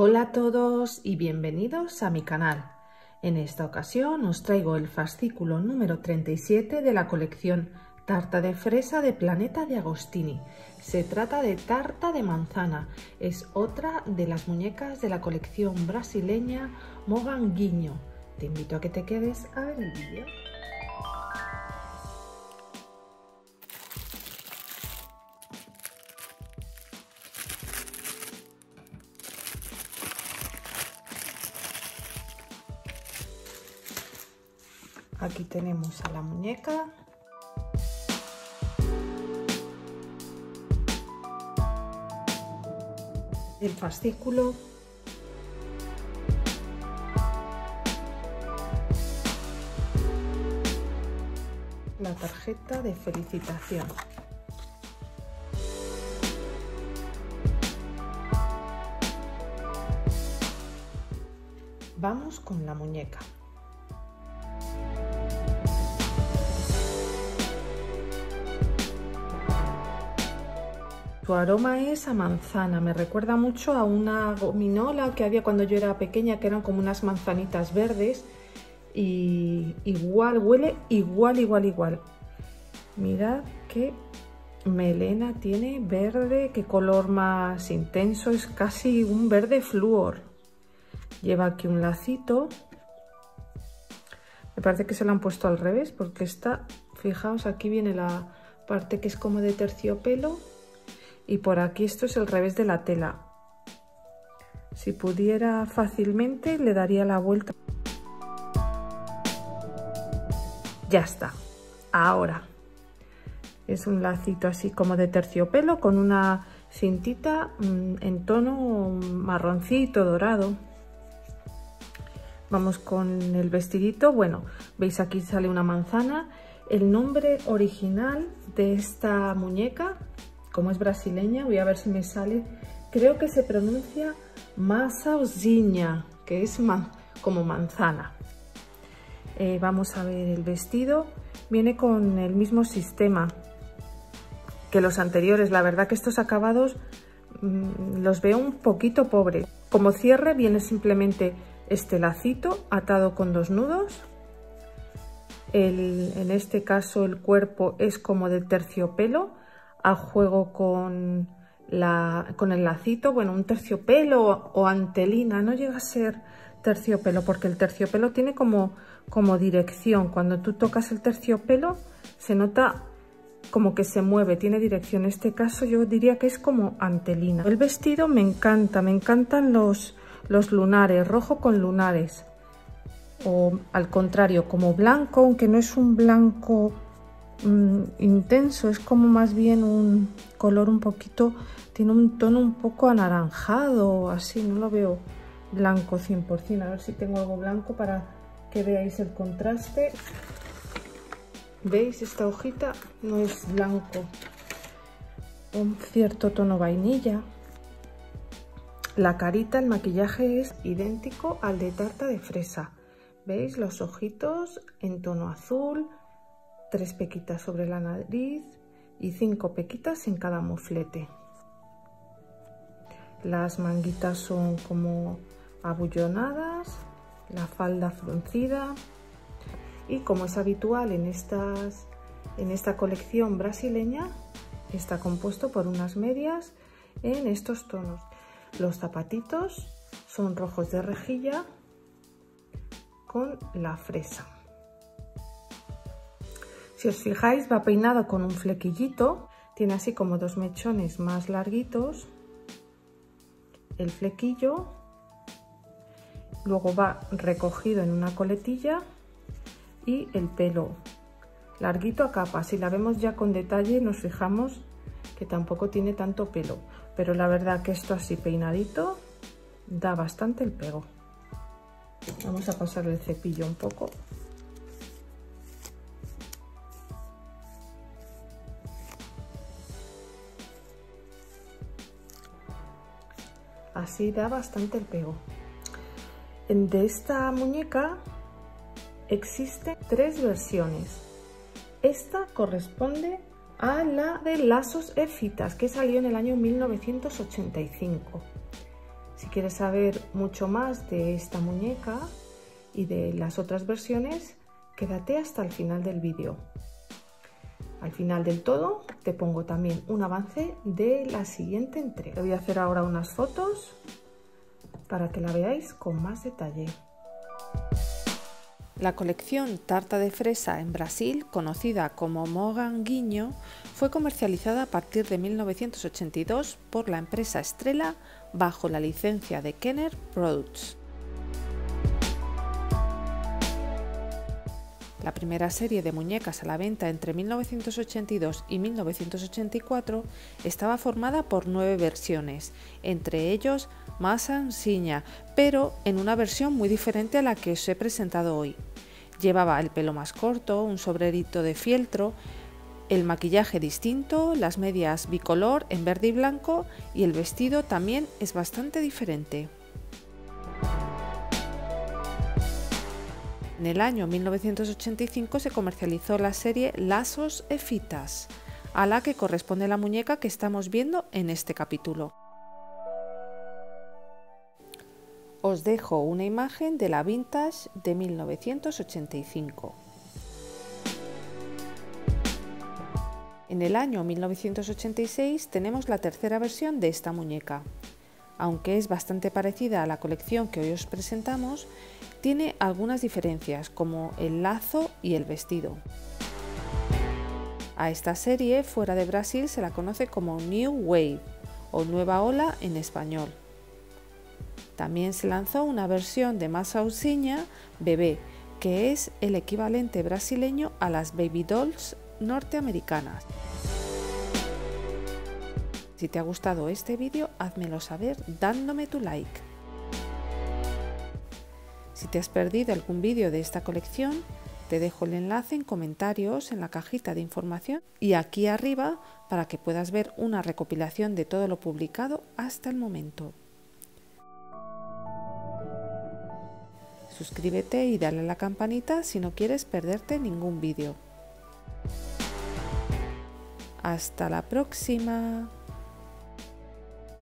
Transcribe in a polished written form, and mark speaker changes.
Speaker 1: Hola a todos y bienvenidos a mi canal. En esta ocasión os traigo el fascículo número 37 de la colección Tarta de Fresa de Planeta de Agostini. Se trata de tarta de manzana, es otra de las muñecas de la colección brasileña Moganguinho. Te invito a que te quedes a ver el vídeo. Aquí tenemos a la muñeca. El fascículo. La tarjeta de felicitación. Vamos con la muñeca. Su aroma es a manzana, me recuerda mucho a una gominola que había cuando yo era pequeña, que eran como unas manzanitas verdes, y igual, huele igual. Mirad qué melena tiene verde, qué color más intenso, es casi un verde flúor. Lleva aquí un lacito, me parece que se lo han puesto al revés porque está, fijaos, aquí viene la parte que es como de terciopelo. Y por aquí esto es el revés de la tela. Si pudiera fácilmente le daría la vuelta. Ya está. Ahora es un lacito así como de terciopelo con una cintita en tono marroncito dorado. Vamos con el vestidito. Bueno, veis aquí sale una manzana. El nombre original de esta muñeca, como es brasileña, voy a ver si me sale, creo que se pronuncia maçãzinha, que es como manzana. Vamos a ver el vestido, viene con el mismo sistema que los anteriores. La verdad que estos acabados los veo un poquito pobres. Como cierre viene simplemente este lacito atado con 2 nudos. En este caso el cuerpo es como de terciopelo, a juego con el lacito, bueno, un terciopelo o antelina, no llega a ser terciopelo porque el terciopelo tiene como dirección. Cuando tú tocas el terciopelo se nota como que se mueve, tiene dirección. En este caso yo diría que es como antelina. El vestido me encanta, me encantan los lunares, rojo con lunares, o al contrario, como blanco, aunque no es un blanco intenso, es como más bien un color un poquito, tiene un tono un poco anaranjado, así, no lo veo blanco 100%. A ver si tengo algo blanco para que veáis el contraste. ¿Veis? Esta hojita no es blanco, un cierto tono vainilla. La carita, el maquillaje es idéntico al de tarta de fresa. ¿Veis? Los ojitos en tono azul, 3 pequitas sobre la nariz y 5 pequitas en cada moflete. Las manguitas son como abullonadas, la falda fruncida, y como es habitual en esta colección brasileña, está compuesto por unas medias en estos tonos. Los zapatitos son rojos de rejilla con la fresa. Si os fijáis, va peinado con un flequillito, tiene así como 2 mechones más larguitos, el flequillo, luego va recogido en una coletilla y el pelo larguito a capa. Si la vemos ya con detalle nos fijamos que tampoco tiene tanto pelo, pero la verdad que esto así peinadito da bastante el pego. Vamos a pasar el cepillo un poco. Así da bastante el pego. De esta muñeca existen 3 versiones. Esta corresponde a la de Lazos e Fitas, que salió en el año 1985. Si quieres saber mucho más de esta muñeca y de las otras versiones, quédate hasta el final del vídeo. Al final del todo te pongo también un avance de la siguiente entrega. Voy a hacer ahora unas fotos para que la veáis con más detalle. La colección Tarta de Fresa en Brasil, conocida como Moranguinho, fue comercializada a partir de 1982 por la empresa Estrela bajo la licencia de Kenner Products. La primera serie de muñecas a la venta entre 1982 y 1984 estaba formada por 9 versiones, entre ellos Moranguinho, pero en una versión muy diferente a la que os he presentado hoy. Llevaba el pelo más corto, un sombrerito de fieltro, el maquillaje distinto, las medias bicolor en verde y blanco y el vestido también es bastante diferente. En el año 1985 se comercializó la serie Lazos e Fitas, a la que corresponde la muñeca que estamos viendo en este capítulo. Os dejo una imagen de la Vintage de 1985. En el año 1986 tenemos la tercera versión de esta muñeca. Aunque es bastante parecida a la colección que hoy os presentamos, tiene algunas diferencias como el lazo y el vestido. A esta serie fuera de Brasil se la conoce como New Wave o Nueva Ola en español. También se lanzó una versión de Moranguinho bebé, que es el equivalente brasileño a las baby dolls norteamericanas. Si te ha gustado este vídeo, házmelo saber dándome tu like. Si te has perdido algún vídeo de esta colección, te dejo el enlace en comentarios en la cajita de información y aquí arriba para que puedas ver una recopilación de todo lo publicado hasta el momento. Suscríbete y dale a la campanita si no quieres perderte ningún vídeo. Hasta la próxima.